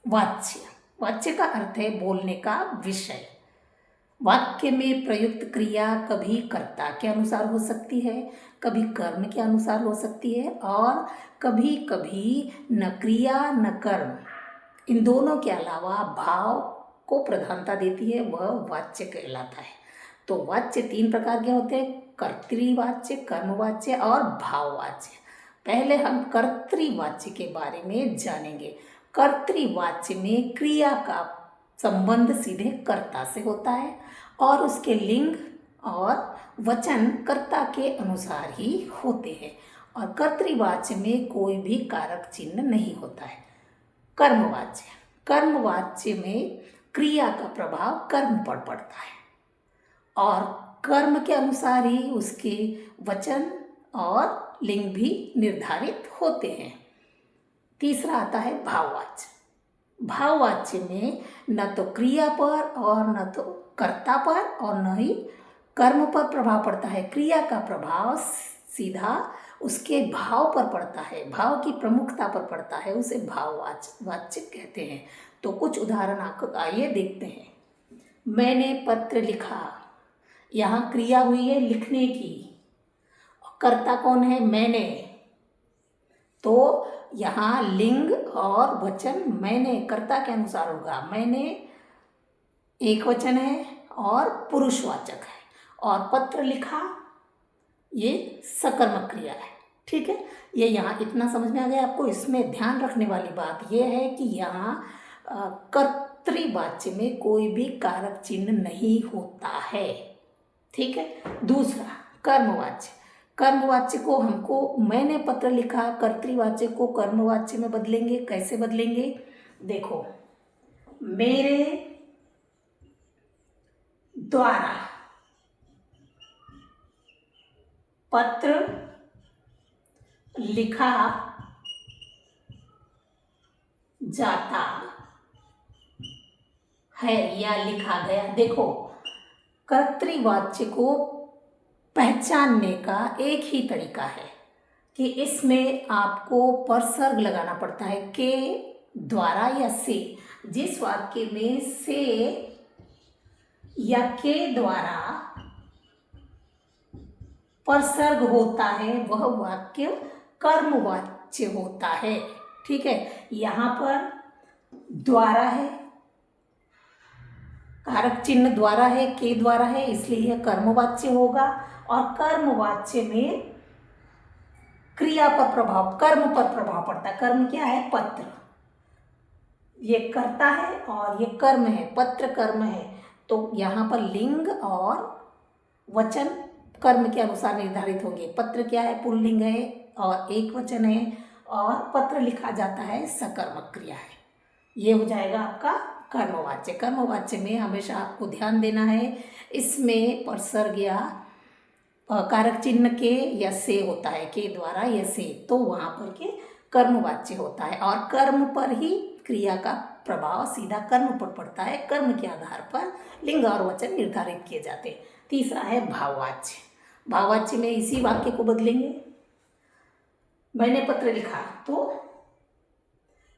वाच्य। वाच्य का अर्थ है बोलने का विषय। वाक्य में प्रयुक्त क्रिया कभी कर्ता के अनुसार हो सकती है, कभी कर्म के अनुसार हो सकती है और कभी कभी न क्रिया न कर्म, इन दोनों के अलावा भाव को प्रधानता देती है, वह वाच्य कहलाता है। तो वाच्य 3 प्रकार के होते हैं, कर्तृवाच्य, कर्मवाच्य और भाववाच्य। पहले हम कर्तृवाच्य के बारे में जानेंगे। कर्तृवाच्य में क्रिया का संबंध सीधे कर्ता से होता है और उसके लिंग और वचन कर्ता के अनुसार ही होते हैं और कर्तृवाच्य में कोई भी कारक चिन्ह नहीं होता है। कर्मवाच्य, कर्मवाच्य में क्रिया का प्रभाव कर्म पर पड़ता है और कर्म के अनुसार ही उसके वचन और लिंग भी निर्धारित होते हैं। तीसरा आता है भाववाच्य। भाववाच्य में न तो क्रिया पर और न तो कर्ता पर और न ही कर्म पर प्रभाव पड़ता है। क्रिया का प्रभाव सीधा उसके भाव पर पड़ता है, भाव की प्रमुखता पर पड़ता है, उसे भाववाच्य कहते हैं। तो कुछ उदाहरण आपको आइए देखते हैं। मैंने पत्र लिखा, यहाँ क्रिया हुई है लिखने की, कर्ता कौन है? मैंने। तो यहाँ लिंग और वचन मैंने कर्ता के अनुसार होगा। मैंने एक वचन है और पुरुषवाचक है और पत्र लिखा ये सकर्मक क्रिया है। ठीक है, ये यहाँ इतना समझ में आ गया आपको। इसमें ध्यान रखने वाली बात यह है कि यहाँ कर्तृवाच्य में कोई भी कारक चिन्ह नहीं होता है। ठीक है। दूसरा कर्मवाच्य। कर्मवाच्य को हमको मैंने पत्र लिखा, कर्तृवाच्य को कर्मवाच्य में बदलेंगे। कैसे बदलेंगे? देखो, मेरे द्वारा पत्र लिखा जाता है या लिखा गया। देखो, कर्तृवाच्य को पहचानने का एक ही तरीका है कि इसमें आपको परसर्ग लगाना पड़ता है, के द्वारा या से। जिस वाक्य में से या के द्वारा परसर्ग होता है वह वाक्य कर्मवाच्य होता है। ठीक है, यहाँ पर द्वारा है, कारक चिन्ह द्वारा है, के द्वारा है, इसलिए यह कर्मवाच्य होगा। और कर्मवाच्य में क्रिया पर प्रभाव, कर्म पर प्रभाव पड़ता है। कर्म क्या है? पत्र। ये कर्ता है और ये कर्म है, पत्र कर्म है। तो यहाँ पर लिंग और वचन कर्म के अनुसार निर्धारित होंगे। पत्र क्या है? पुल्लिंग है और एक वचन है और पत्र लिखा जाता है, सकर्मक क्रिया है। ये हो जाएगा आपका कर्मवाच्य। कर्मवाच्य में हमेशा आपको ध्यान देना है, इसमें परसर्ग या कारक चिन्ह के या से होता है, के द्वारा या से, तो वहाँ पर के कर्मवाच्य होता है और कर्म पर ही क्रिया का प्रभाव सीधा कर्म पर पड़ता है। कर्म के आधार पर लिंग और वचन निर्धारित किए जाते हैं। तीसरा है भाववाच्य। भाववाच्य में इसी वाक्य को बदलेंगे। मैंने पत्र लिखा, तो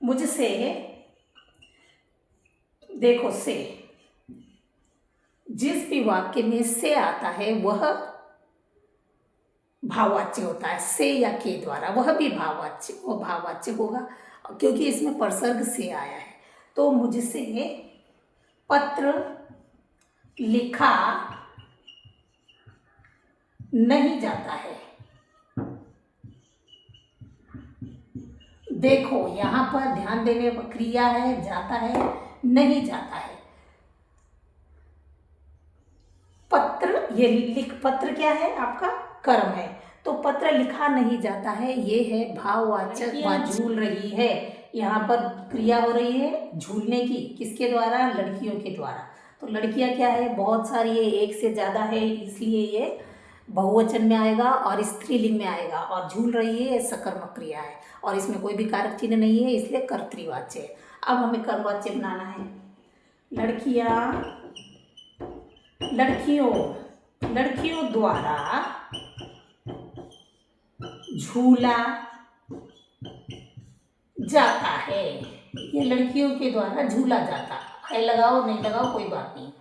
मुझसे, देखो से, जिस भी वाक्य में से आता है वह भाववाच्य होता है। से या के द्वारा, वह भी भाववाच्य होगा क्योंकि इसमें परसर्ग से आया है। तो मुझसे पत्र लिखा नहीं जाता है। देखो, यहाँ पर ध्यान देने पर क्रिया है, जाता है, नहीं जाता है। पत्र, ये पत्र क्या है? आपका कर्म है। तो पत्र लिखा नहीं जाता है, ये है भाववाचक। झूल रही है, यहाँ पर क्रिया हो रही है झूलने की। किसके द्वारा? लड़कियों के द्वारा। तो लड़कियां क्या है? बहुत सारी है, एक से ज़्यादा है, इसलिए ये बहुवचन में आएगा और स्त्रीलिंग में आएगा। और झूल रही है, सकर्मक क्रिया है और इसमें कोई भी कारक चिन्ह नहीं है, इसलिए कर्तृवाच्य है। अब हमें कर्मवाच्य बनाना है। लड़कियों द्वारा झूला जाता है, ये लड़कियों के द्वारा झूला जाता है, लगाओ नहीं लगाओ कोई बात नहीं,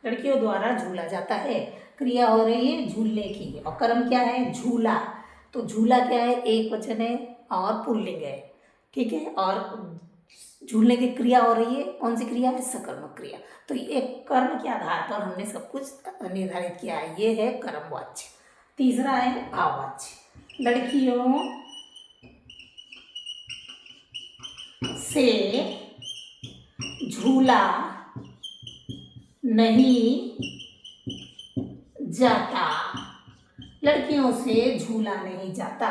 लड़कियों द्वारा झूला जाता है। क्रिया हो रही है झूलने की और कर्म क्या है झूला। तो झूला क्या है एक वचन है और पुल्लिंग है, ठीक है। और झूलने की क्रिया हो रही है, कौन सी क्रिया है सकर्मक क्रिया। तो ये कर्म के आधार पर हमने सब कुछ निर्धारित किया है, ये है कर्मवाच्य। तीसरा है भाववाच्य। लड़कियों से झूला नहीं जाता, लड़कियों से झूला नहीं जाता,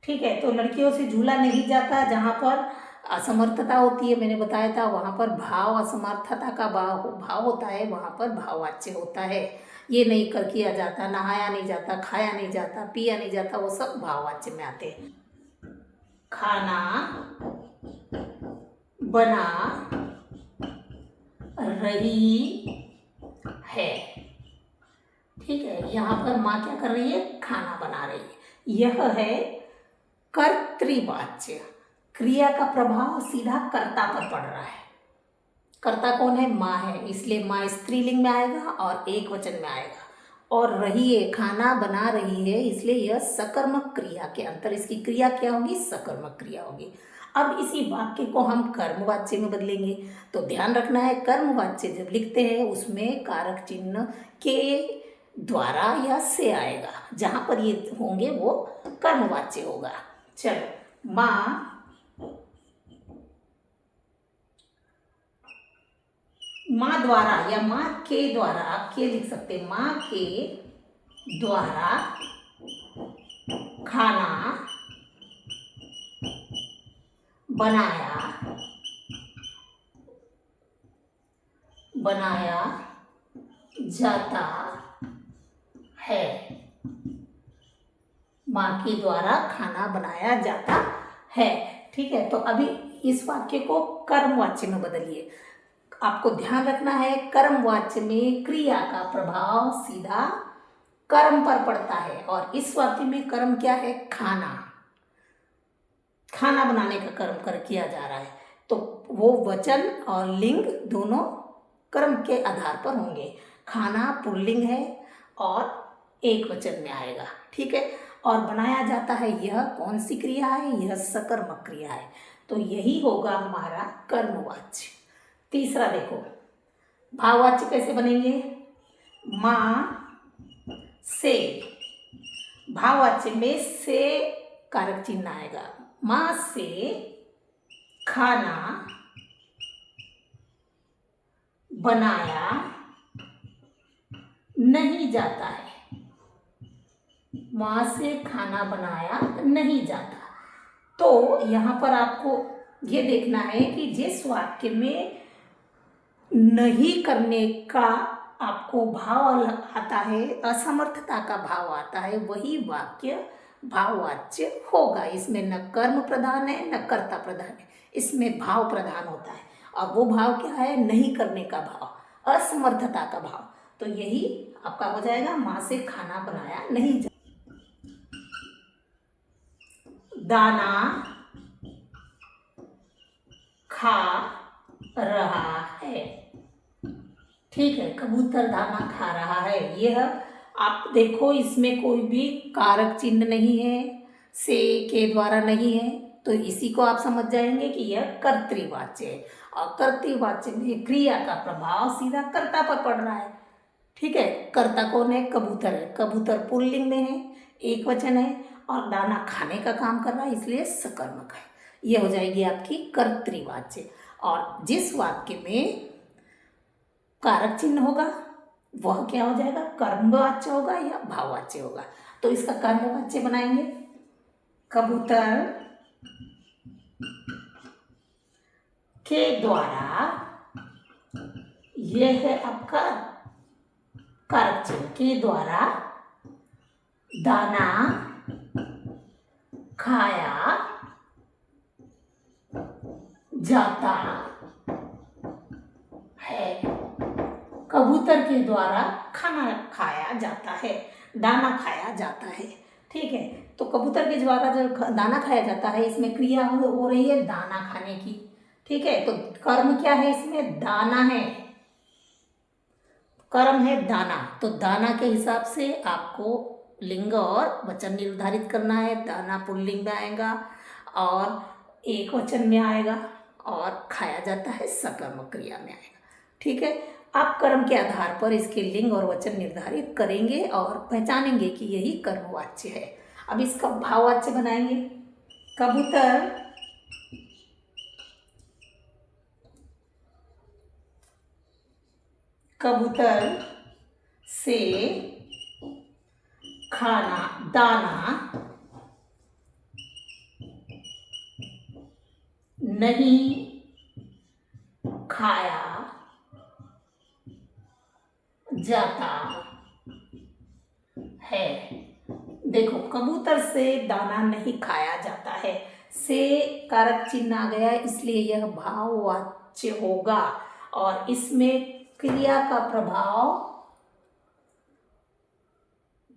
ठीक है। तो लड़कियों से झूला नहीं जाता, जहाँ पर असमर्थता होती है, मैंने बताया था वहाँ पर भाव असमर्थता का भाव होता है, वहाँ पर भाववाच्य होता है। ये नहीं कर किया जाता, नहाया नहीं जाता, खाया नहीं जाता, पिया नहीं जाता, वो सब भाववाच्य में आते हैं। खाना बना रही है, ठीक है। यहाँ पर माँ क्या कर रही है खाना बना रही है, यह है कर्तृवाच्य। क्रिया का प्रभाव सीधा कर्ता पर पड़ रहा है। कर्ता कौन है माँ है, इसलिए माँ स्त्रीलिंग में आएगा और एक वचन में आएगा। और रही है खाना बना रही है, इसलिए यह सकर्मक क्रिया के अंतर इसकी क्रिया क्या होगी सकर्मक क्रिया होगी। अब इसी वाक्य को हम कर्मवाच्य में बदलेंगे। तो ध्यान रखना है कर्मवाच्य जब लिखते हैं उसमें कारक चिन्ह के द्वारा या से आएगा, जहाँ पर ये होंगे वो कर्मवाच्य होगा। चलो माँ द्वारा या माँ के द्वारा, आप के लिख सकते हैं, माँ के द्वारा खाना बनाया जाता है। माँ के द्वारा खाना बनाया जाता है, ठीक है। तो अभी इस वाक्य को कर्मवाच्य में बदलिए। आपको ध्यान रखना है कर्मवाच्य में क्रिया का प्रभाव सीधा कर्म पर पड़ता है, और इस वाक्य में कर्म क्या है खाना बनाने का कर्म कर किया जा रहा है। तो वो वचन और लिंग दोनों कर्म के आधार पर होंगे। खाना पुल्लिंग है और एक वचन में आएगा, ठीक है। और बनाया जाता है, यह कौन सी क्रिया है, यह सकर्मक क्रिया है। तो यही होगा हमारा कर्मवाच्य। तीसरा देखो भाववाच्य कैसे बनेंगे। माँ से, भाववाच्य में से कारक चिन्ह आएगा। माँ से खाना बनाया नहीं जाता है, माँ से खाना बनाया नहीं जाता। तो यहाँ पर आपको ये देखना है कि जिस वाक्य में नहीं करने का आपको भाव आता है, असमर्थता का भाव आता है, वही वाक्य भाववाच्य होगा। इसमें न कर्म प्रधान है न कर्ता प्रधान है, इसमें भाव प्रधान होता है। और वो भाव क्या है नहीं करने का भाव, असमर्थता का भाव। तो यही आपका हो जाएगा माँ से खाना बनाया नहीं जाता। दाना खा रहा है, ठीक है। कबूतर दाना खा रहा है, यह आप देखो इसमें कोई भी कारक चिन्ह नहीं है, से के द्वारा नहीं है, तो इसी को आप समझ जाएंगे कि यह कर्तृवाच्य है। और कर्तृवाच्य में क्रिया का प्रभाव सीधा कर्ता पर पड़ रहा है, ठीक है। कर्ता कौन है कबूतर है, कबूतर पुल्लिंग में है, एक वचन है और दाना खाने का काम कर रहा है, इसलिए सकर्मक है। यह हो जाएगी आपकी कर्तृवाच्य। और जिस वाक्य में कारक चिन्ह होगा वह क्या हो जाएगा कर्मवाच्य होगा या भाववाच्य होगा। तो इसका कर्मवाच्य बनाएंगे। कबूतर के द्वारा, यह है आपका कारक चिन्ह, के द्वारा दाना खाया जाता है। कबूतर के द्वारा खाना खाया जाता है, दाना खाया जाता है, ठीक है। तो कबूतर के द्वारा जो दाना खाया जाता है, इसमें क्रिया हो रही है दाना खाने की, ठीक है, तो कर्म क्या है इसमें? दाना है। कर्म है दाना, तो दाना के हिसाब से आपको लिंग और वचन निर्धारित करना है। दाना पुल्लिंग में आएगा और एक वचन में आएगा, और खाया जाता है सकर्म क्रिया में आएगा। ठीक है, आप कर्म के आधार पर इसके लिंग और वचन निर्धारित करेंगे और पहचानेंगे कि यही कर्मवाच्य है। अब इसका भाववाच्य बनाएंगे। कबूतर कबूतर से खाना दाना नहीं खाया जाता है। देखो, कबूतर से दाना नहीं खाया जाता है, से कारक चिन्ह आ गया, इसलिए यह भाववाच्य होगा। और इसमें क्रिया का प्रभाव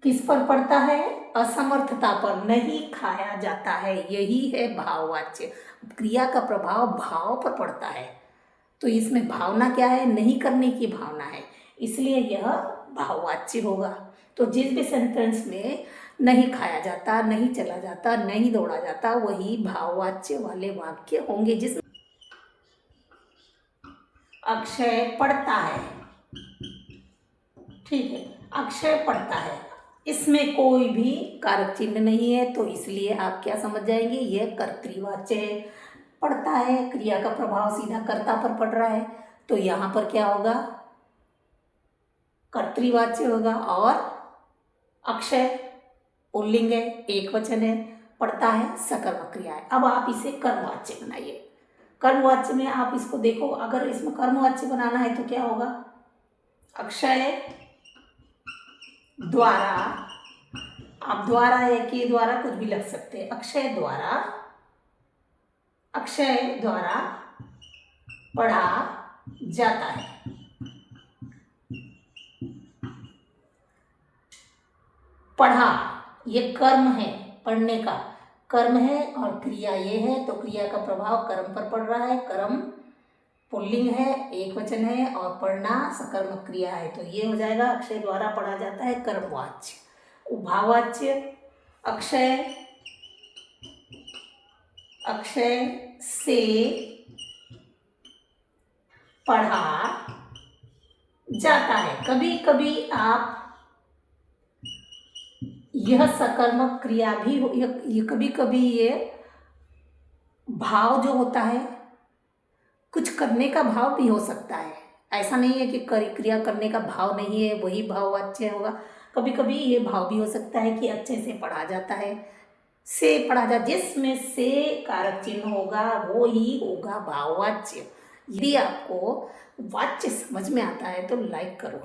किस पर पड़ता है? असमर्थता पर। नहीं खाया जाता है, यही है भाववाच्य। क्रिया का प्रभाव भाव पर पड़ता है, तो इसमें भावना क्या है? नहीं करने की भावना है, इसलिए यह भाववाच्य होगा। तो जिस भी सेंटेंस में नहीं खाया जाता, नहीं चला जाता, नहीं दौड़ा जाता, वही भाववाच्य वाले वाक्य होंगे। जिस अक्षय पढ़ता है, ठीक है, अक्षय पढ़ता है, इसमें कोई भी कारक चिन्ह नहीं है, तो इसलिए आप क्या समझ जाएंगे? यह कर्तृवाच्य है। पढ़ता है, क्रिया का प्रभाव सीधा कर्ता पर पड़ रहा है, तो यहाँ पर क्या होगा? कर्तृवाच्य होगा। और अक्षय पुल्लिंग है, एक वचन है, पढ़ता है सकर्म क्रिया है। अब आप इसे कर्मवाच्य बनाइए। कर्मवाच्य में आप इसको देखो, अगर इसमें कर्मवाच्य बनाना है तो क्या होगा? अक्षय द्वारा, आप द्वारा या के द्वारा कुछ भी लग सकते हैं। अक्षय द्वारा पढ़ा जाता है। पढ़ा, ये कर्म है, पढ़ने का कर्म है, और क्रिया ये है, तो क्रिया का प्रभाव कर्म पर पड़ रहा है। कर्म पुल्लिंग है, एक वचन है, और पढ़ना सकर्म क्रिया है, तो ये हो जाएगा अक्षय द्वारा पढ़ा जाता है कर्मवाच्य। भाववाच्य अक्षय से पढ़ा जाता है। कभी कभी आप यह सकर्मक क्रिया भी हो, ये कभी कभी ये भाव जो होता है, कुछ करने का भाव भी हो सकता है। ऐसा नहीं है कि क्रिया करने का भाव नहीं है, वही भाववाच्य होगा। कभी कभी ये भाव भी हो सकता है कि अच्छे से पढ़ा जाता है, से पढ़ा जा, जिसमें से कारक चिन्ह होगा वो ही होगा भाववाच्य। यदि आपको वाच्य समझ में आता है तो लाइक करो।